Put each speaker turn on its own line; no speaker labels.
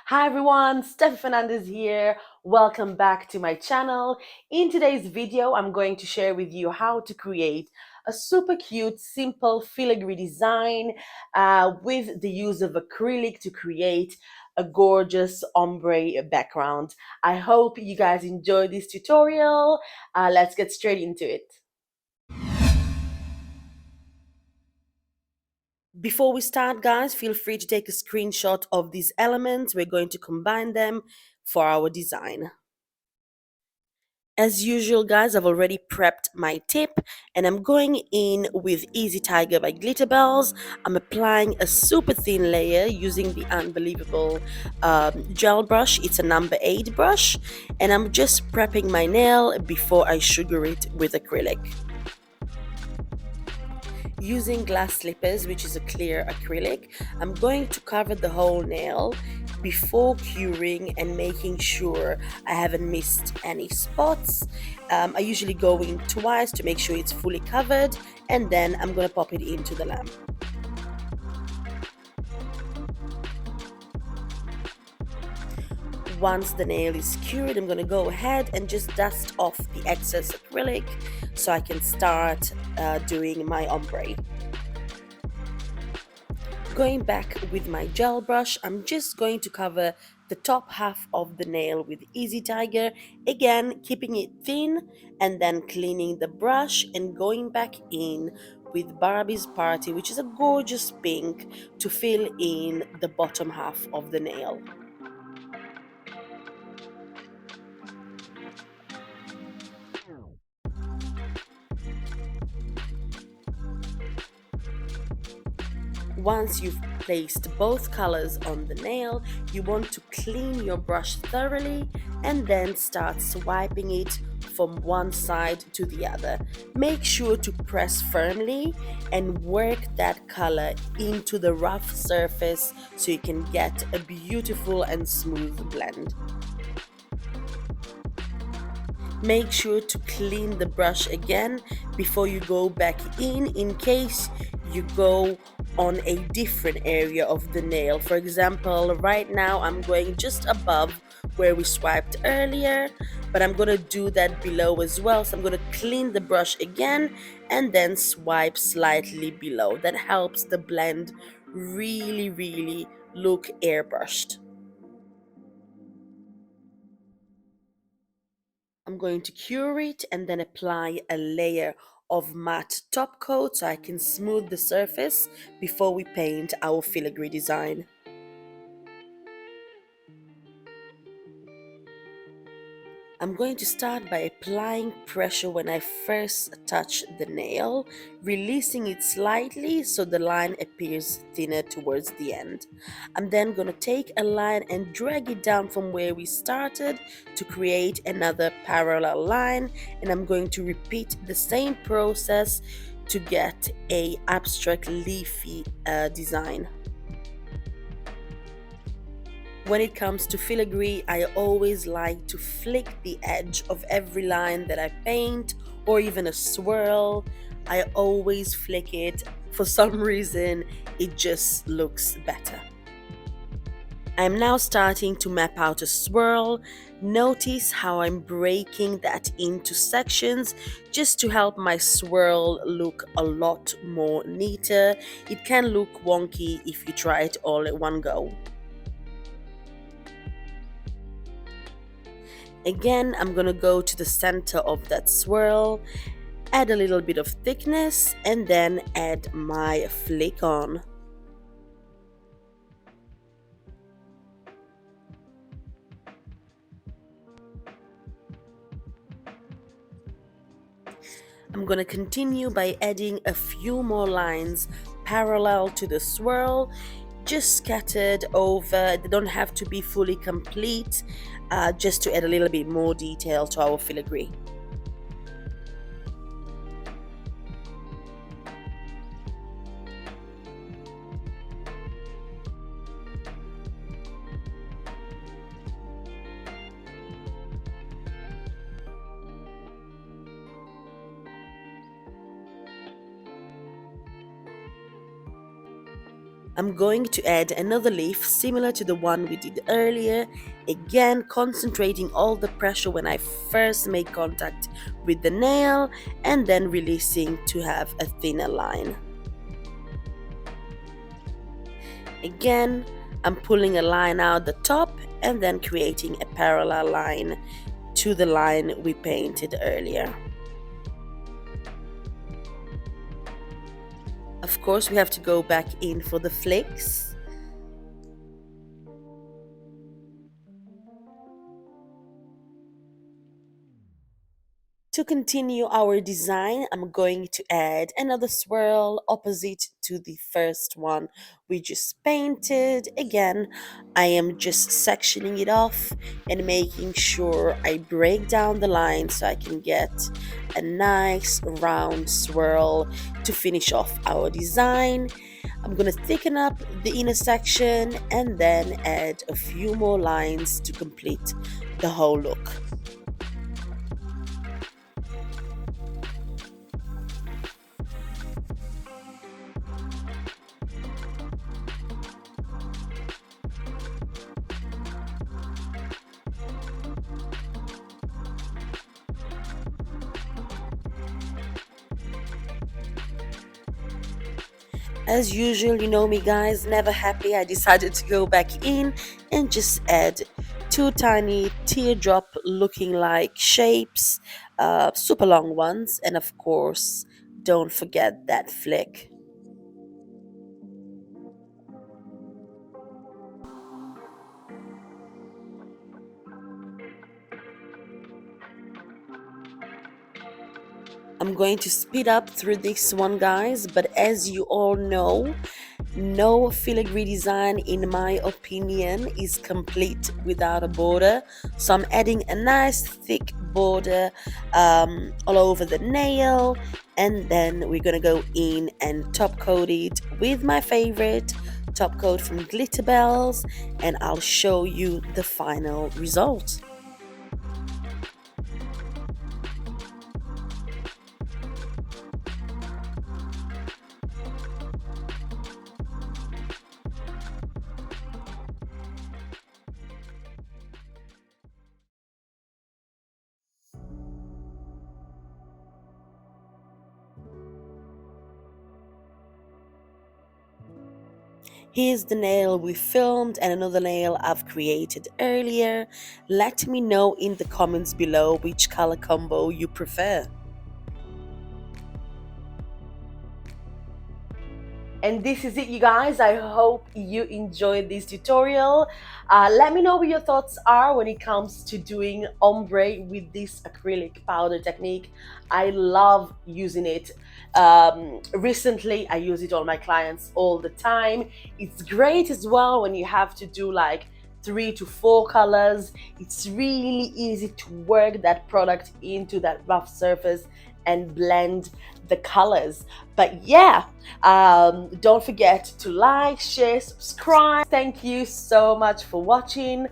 Hi everyone, Steffi Fernandez here. Welcome back to my channel. In today's video, I'm going to share with you how to create a super cute, simple filigree design with the use of acrylic to create a gorgeous ombre background. I hope you guys enjoy this tutorial. Let's get straight into it. Before we start, guys, feel free to take a screenshot of these elements. We're going to combine them for our design. As usual, guys, I've already prepped my tip and I'm going in with Easy Tiger by Glitterbels. I'm applying a super thin layer using the unbelievable gel brush. It's a number 8 brush, and I'm just prepping my nail before I sugar it with acrylic. Using glass slippers, which is a clear acrylic, I'm going to cover the whole nail before curing and making sure I haven't missed any spots. I usually go in twice to make sure it's fully covered, and then I'm going to pop it into the lamp. Once the nail is cured, I'm going to go ahead and just dust off the excess acrylic so I can start doing my ombre. Going back with my gel brush, I'm just going to cover the top half of the nail with Easy Tiger, again keeping it thin, and then cleaning the brush and going back in with Barbie's Party, which is a gorgeous pink, to fill in the bottom half of the nail. Once you've placed both colors on the nail, you want to clean your brush thoroughly and then start swiping it from one side to the other. Make sure to press firmly and work that color into the rough surface so you can get a beautiful and smooth blend. Make sure to clean the brush again before you go back in case you go on a different area of the nail. For example, right now I'm going just above where we swiped earlier, but I'm going to do that below as well. So I'm going to clean the brush again and then swipe slightly below. That helps the blend really look airbrushed. I'm going to cure it and then apply a layer of matte top coat so I can smooth the surface before we paint our filigree design. I'm going to start by applying pressure when I first touch the nail, releasing it slightly so the line appears thinner towards the end. I'm then going to take a line and drag it down from where we started to create another parallel line, and I'm going to repeat the same process to get a abstract leafy design. When it comes to filigree, I always like to flick the edge of every line that I paint, or even a swirl. I always flick it. For some reason, it just looks better. I'm now starting to map out a swirl. Notice how I'm breaking that into sections just to help my swirl look a lot more neater. It can look wonky if you try it all at one go. Again, I'm gonna go to the center of that swirl, add a little bit of thickness, and then add my flick on. I'm gonna continue by adding a few more lines parallel to the swirl, just scattered over. They don't have to be fully complete, just to add a little bit more detail to our filigree. I'm going to add another leaf similar to the one we did earlier, again concentrating all the pressure when I first make contact with the nail and then releasing to have a thinner line. Again, I'm pulling a line out the top and then creating a parallel line to the line we painted earlier. Of course, we have to go back in for the flicks. To continue our design, I'm going to add another swirl opposite to the first one we just painted. Again, I am just sectioning it off and making sure I break down the line so I can get a nice round swirl to finish off our design. I'm going to thicken up the inner section and then add a few more lines to complete the whole look. As usual, you know me guys, never happy. I decided to go back in and just add two tiny teardrop looking like shapes, super long ones, and of course, don't forget that flick. I'm going to speed up through this one, guys, but as you all know, no filigree design, in my opinion, is complete without a border. So I'm adding a nice thick border all over the nail, and then we're gonna go in and top coat it with my favorite top coat from Glitterbels, and I'll show you the final result. Here's the nail we filmed and another nail I've created earlier. Let me know in the comments below which color combo you prefer. And this is it, you guys. I hope you enjoyed this tutorial. Let me know what your thoughts are when it comes to doing ombre with this acrylic powder technique. I love using it. Recently, I use it on my clients all the time. It's great as well when you have to do like 3 to 4 colors. It's really easy to work that product into that rough surface and blend the colors. But yeah, don't forget to like, share, subscribe. Thank you so much for watching.